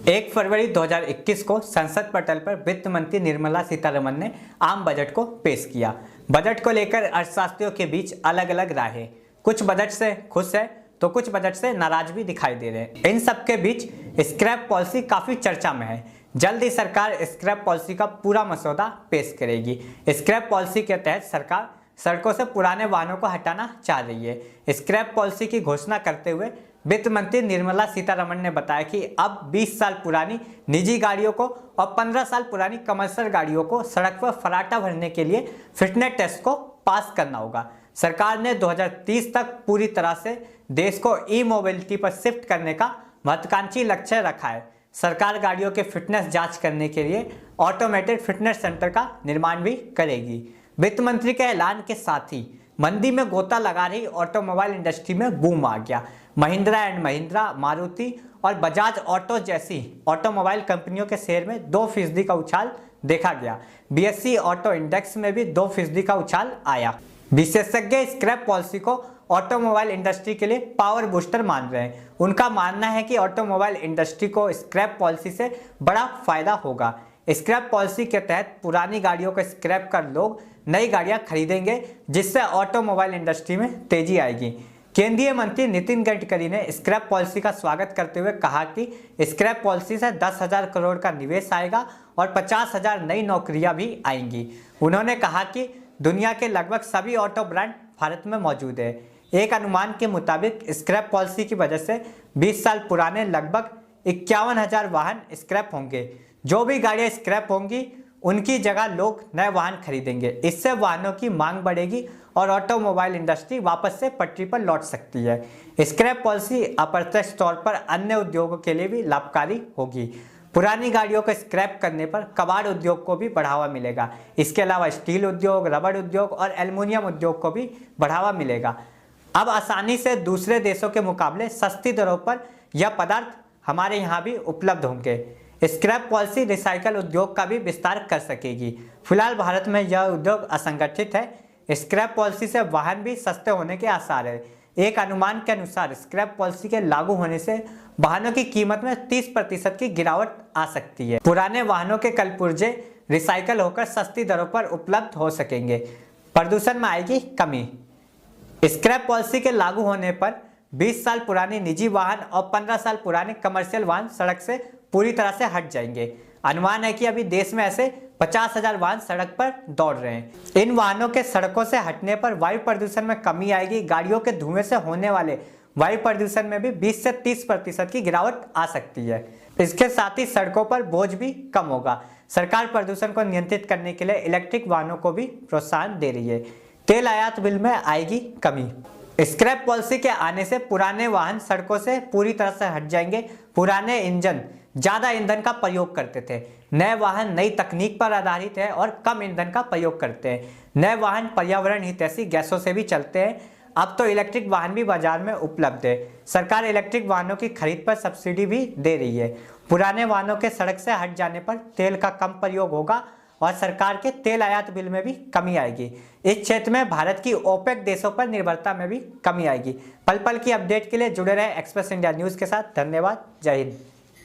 1 फरवरी 2021 को संसद पटल पर वित्त मंत्री निर्मला सीतारमण ने आम बजट को पेश किया। बजट को लेकर अर्थशास्त्रियों के बीच अलग अलग राय। कुछ बजट से खुश है तो कुछ बजट से नाराज भी दिखाई दे रहे हैं। इन सबके बीच स्क्रैप पॉलिसी काफी चर्चा में है। जल्द ही सरकार स्क्रैप पॉलिसी का पूरा मसौदा पेश करेगी। स्क्रैप पॉलिसी के तहत सरकार सड़कों से पुराने वाहनों को हटाना चाह रही है। स्क्रैप पॉलिसी की घोषणा करते हुए वित्त मंत्री निर्मला सीतारमण ने बताया कि अब 20 साल पुरानी निजी गाड़ियों को और 15 साल पुरानी कमर्शियल गाड़ियों को सड़क पर फराटा भरने के लिए फिटनेस टेस्ट को पास करना होगा। सरकार ने 2030 तक पूरी तरह से देश को ई मोबिलिटी पर शिफ्ट करने का महत्वाकांक्षी लक्ष्य रखा है। सरकार गाड़ियों के फिटनेस जांच करने के लिए ऑटोमेटेड फिटनेस सेंटर का निर्माण भी करेगी। वित्त मंत्री के ऐलान के साथ ही मंदी में गोता लगा रही ऑटोमोबाइल इंडस्ट्री में बूम आ गया। महिंद्रा एंड महिंद्रा, मारुति और बजाज ऑटो जैसी ऑटोमोबाइल कंपनियों के शेयर में 2% का उछाल देखा गया। बीएसई ऑटो इंडेक्स में भी 2% का उछाल आया। विशेषज्ञ स्क्रैप पॉलिसी को ऑटोमोबाइल इंडस्ट्री के लिए पावर बूस्टर मान रहे हैं। उनका मानना है कि ऑटोमोबाइल इंडस्ट्री को स्क्रैप पॉलिसी से बड़ा फायदा होगा। स्क्रैप पॉलिसी के तहत पुरानी गाड़ियों को स्क्रैप कर लोग नई गाड़ियां खरीदेंगे, जिससे ऑटोमोबाइल इंडस्ट्री में तेजी आएगी। केंद्रीय मंत्री नितिन गडकरी ने स्क्रैप पॉलिसी का स्वागत करते हुए कहा कि स्क्रैप पॉलिसी से 10,000 करोड़ का निवेश आएगा और 50,000 नई नौकरियां भी आएंगी। उन्होंने कहा कि दुनिया के लगभग सभी ऑटो ब्रांड भारत में मौजूद है। एक अनुमान के मुताबिक स्क्रैप पॉलिसी की वजह से 20 साल पुराने लगभग 51,000 वाहन स्क्रैप होंगे। जो भी गाड़ियां स्क्रैप होंगी उनकी जगह लोग नए वाहन खरीदेंगे। इससे वाहनों की मांग बढ़ेगी और ऑटोमोबाइल इंडस्ट्री वापस से पटरी पर लौट सकती है। स्क्रैप पॉलिसी अप्रत्यक्ष तौर पर अन्य उद्योगों के लिए भी लाभकारी होगी। पुरानी गाड़ियों को स्क्रैप करने पर कबाड़ उद्योग को भी बढ़ावा मिलेगा। इसके अलावा स्टील उद्योग, रबड़ उद्योग और एल्युमिनियम उद्योग को भी बढ़ावा मिलेगा। अब आसानी से दूसरे देशों के मुकाबले सस्ती दरों पर यह पदार्थ हमारे यहाँ भी उपलब्ध होंगे। स्क्रैप पॉलिसी रिसाइकल उद्योग का भी विस्तार कर सकेगी। फिलहाल भारत में यह उद्योग असंगठित है। स्क्रैप पॉलिसी से वाहन भी सस्ते होने के आसार है। एक अनुमान के अनुसार स्क्रैप पॉलिसी के लागू होने से वाहनों की कीमत में 30% की गिरावट आ सकती है। पुराने वाहनों के कल पुर्जे रिसाइकल होकर सस्ती दरों पर उपलब्ध हो सकेंगे। प्रदूषण में आएगी कमी। स्क्रैप पॉलिसी के लागू होने पर 20 साल पुरानी निजी वाहन और 15 साल पुराने कमर्शियल वाहन सड़क से पूरी तरह से हट जाएंगे। अनुमान है कि अभी देश में ऐसे 50,000 वाहन सड़क पर दौड़ रहे हैं। इन वाहनों के सड़कों से हटने पर वायु प्रदूषण में कमी आएगी। गाड़ियों के धुएं से होने वाले वायु प्रदूषण में भी 20 से 30% की गिरावट आ सकती है। इसके साथ ही सड़कों पर बोझ भी कम होगा। सरकार प्रदूषण को नियंत्रित करने के लिए इलेक्ट्रिक वाहनों को भी प्रोत्साहन दे रही है। तेल आयात बिल में आएगी कमी। स्क्रैप पॉलिसी के आने से पुराने वाहन सड़कों से पूरी तरह से हट जाएंगे। पुराने इंजन ज्यादा ईंधन का प्रयोग करते थे। नए वाहन नई तकनीक पर आधारित है और कम ईंधन का प्रयोग करते हैं। नए वाहन पर्यावरण हितैषी गैसों से भी चलते हैं। अब तो इलेक्ट्रिक वाहन भी बाजार में उपलब्ध है। सरकार इलेक्ट्रिक वाहनों की खरीद पर सब्सिडी भी दे रही है। पुराने वाहनों के सड़क से हट जाने पर तेल का कम प्रयोग होगा और सरकार के तेल आयात बिल में भी कमी आएगी। इस क्षेत्र में भारत की ओपेक देशों पर निर्भरता में भी कमी आएगी। पल पल की अपडेट के लिए जुड़े रहे एक्सप्रेस इंडिया न्यूज के साथ। धन्यवाद। जय हिंद।